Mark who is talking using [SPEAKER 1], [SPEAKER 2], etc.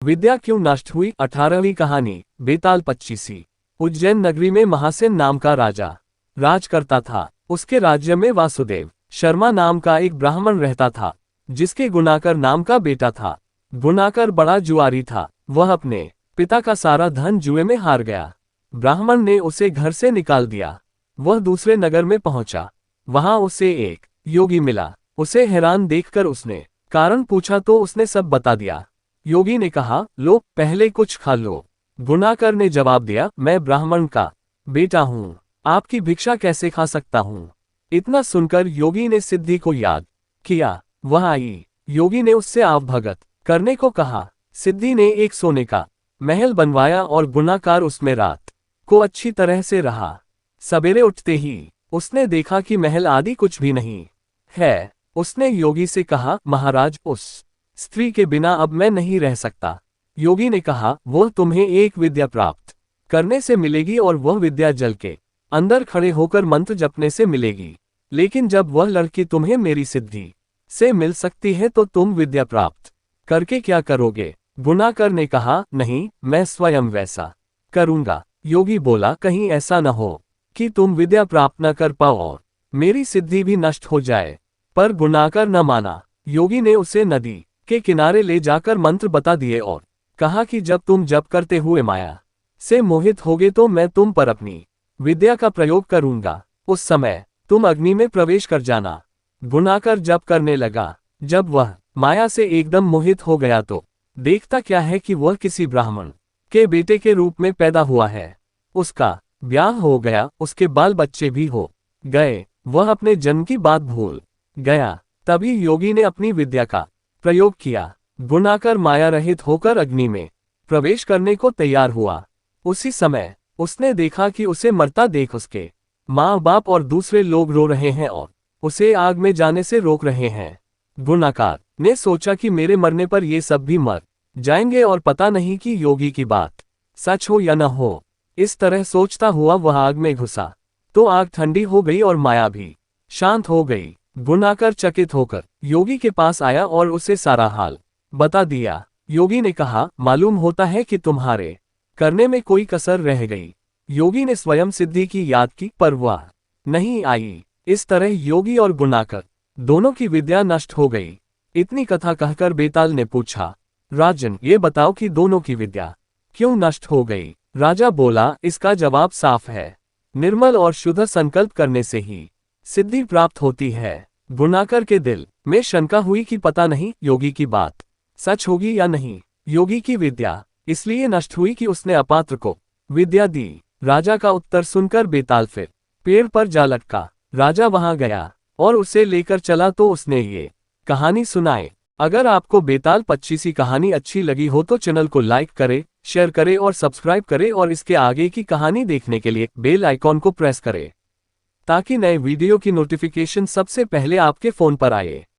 [SPEAKER 1] विद्या क्यों नष्ट हुई? 18वीं कहानी। बेताल 25। उज्जैन नगरी में महासेन नाम का राजा राज करता था। उसके राज्य में वासुदेव शर्मा नाम का एक ब्राह्मण रहता था, जिसके गुणाकर नाम का बेटा था। गुणाकर बड़ा जुआरी था। वह अपने पिता का सारा धन जुए में हार गया। ब्राह्मण ने उसे घर से निकाल दिया। वह दूसरे नगर में पहुंचा। वहां उसे एक योगी मिला। उसे हैरान देखकर उसने कारण पूछा तो उसने सब बता दिया। योगी ने कहा, लो पहले कुछ खा लो। गुणाकर ने जवाब दिया, मैं ब्राह्मण का बेटा हूँ, आपकी भिक्षा कैसे खा सकता हूँ? इतना सुनकर योगी ने सिद्धि को याद किया। वह आई। योगी ने उससे आवभगत करने को कहा। सिद्धि ने एक सोने का महल बनवाया और गुणाकार उसमें रात को अच्छी तरह से रहा। सवेरे उठते ही उसने देखा कि महल आदि कुछ भी नहीं है। उसने योगी से कहा, महाराज, उस स्त्री के बिना अब मैं नहीं रह सकता। योगी ने कहा, वो तुम्हें एक विद्या प्राप्त करने से मिलेगी और वह विद्या जल के अंदर खड़े होकर मंत्र जपने से मिलेगी। लेकिन जब वह लड़की तुम्हें मेरी सिद्धि से मिल सकती है तो तुम विद्या प्राप्त करके क्या करोगे? गुणाकर ने कहा, नहीं, मैं स्वयं वैसा करूंगा। योगी बोला, कहीं ऐसा न हो कि तुम विद्या प्राप्त न कर पाओ और मेरी सिद्धि भी नष्ट हो जाए। पर गुणाकर न माना। योगी ने उसे नदी के किनारे ले जाकर मंत्र बता दिए और कहा कि जब तुम जप करते हुए माया से मोहित होगे तो मैं तुम पर अपनी विद्या का प्रयोग करूंगा। उस समय तुम अग्नि में प्रवेश कर जाना। गुणाकर जप करने लगा। जब वह माया से एकदम मोहित हो गया तो देखता क्या है कि वह किसी ब्राह्मण के बेटे के रूप में पैदा हुआ है। उसका ब्याह हो गया, उसके बाल बच्चे भी हो गए। वह अपने जन्म की बात भूल गया। तभी योगी ने अपनी विद्या का प्रयोग किया। गुणाकर माया रहित होकर अग्नि में प्रवेश करने को तैयार हुआ। उसी समय उसने देखा कि उसे मरता देख उसके माँ बाप और दूसरे लोग रो रहे हैं और उसे आग में जाने से रोक रहे हैं। गुणाकार ने सोचा कि मेरे मरने पर ये सब भी मर जाएंगे और पता नहीं कि योगी की बात सच हो या न हो। इस तरह सोचता हुआ वह आग में घुसा तो आग ठंडी हो गई और माया भी शांत हो गई। गुणाकर चकित होकर योगी के पास आया और उसे सारा हाल बता दिया। योगी ने कहा, मालूम होता है कि तुम्हारे करने में कोई कसर रह गई। योगी ने स्वयं सिद्धि की याद की, पर वह नहीं आई। इस तरह योगी और गुणाकर दोनों की विद्या नष्ट हो गई। इतनी कथा कहकर बेताल ने पूछा, राजन, ये बताओ कि दोनों की विद्या क्यों नष्ट हो गई? राजा बोला, इसका जवाब साफ है। निर्मल और शुद्ध संकल्प करने से ही सिद्धि प्राप्त होती है। गुणाकर के दिल में शंका हुई कि पता नहीं योगी की बात सच होगी या नहीं। योगी की विद्या इसलिए नष्ट हुई कि उसने अपात्र को विद्या दी। राजा का उत्तर सुनकर बेताल फिर पेड़ पर जा लटका। राजा वहां गया और उसे लेकर चला तो उसने ये कहानी सुनाई। अगर आपको बेताल 25 कहानी अच्छी लगी हो तो चैनल को लाइक करें, शेयर करें और सब्सक्राइब करें और इसके आगे की कहानी देखने के लिए बेल आइकॉन को प्रेस करें ताकि नए वीडियो की नोटिफिकेशन सबसे पहले आपके फोन पर आए।